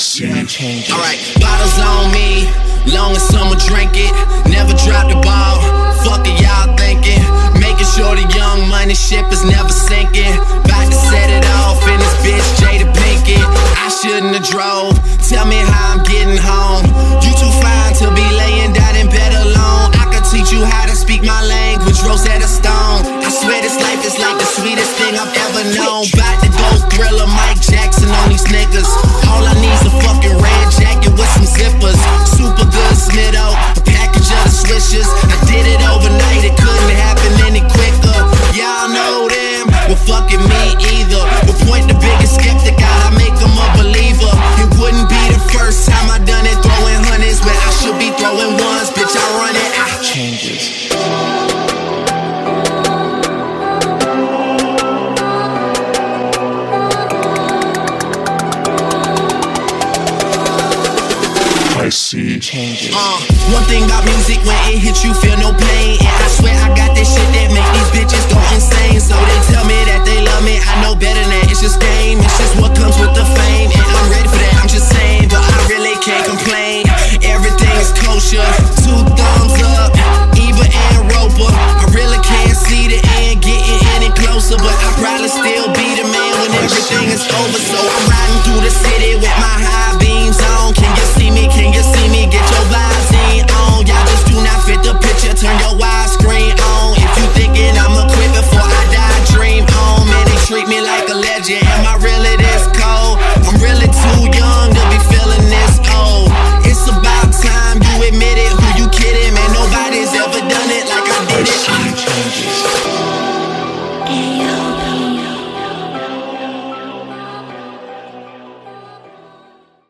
see changes. Alright, bottles on me, long as someone drink it. Never drop the ball, fuck it y'all thinking. Making sure the young money ship is never sinking. About to set it off in this bitch Jada Pinkett. I shouldn't have drove, tell me how I'm getting home. You too fine to be laying down in bed alone. I could teach you how to speak my language, Rosetta Stone. I swear this life is like the sweetest thing I've ever known. About to go Thriller, Mike Jackson on these niggas. All I need's a fucking red jacket with some zippers. Super good Smitto, a package of the swishers. I did it overnight, it couldn't happen any quicker. Y'all know them, well fucking me either. We'll point the biggest skeptic out, I make them a believer. It wouldn't be the first time I done it, throwing hundreds where I should be throwing ones. Bitch, I run it. Changes. I see changes. One thing about music, when it hits you, feel no pain. And I swear I got this shit that make these bitches go insane. So they tell me that they love me, I know better than that. It's just game, it's just what comes with the fame. And I'm ready for that, I'm just saying. But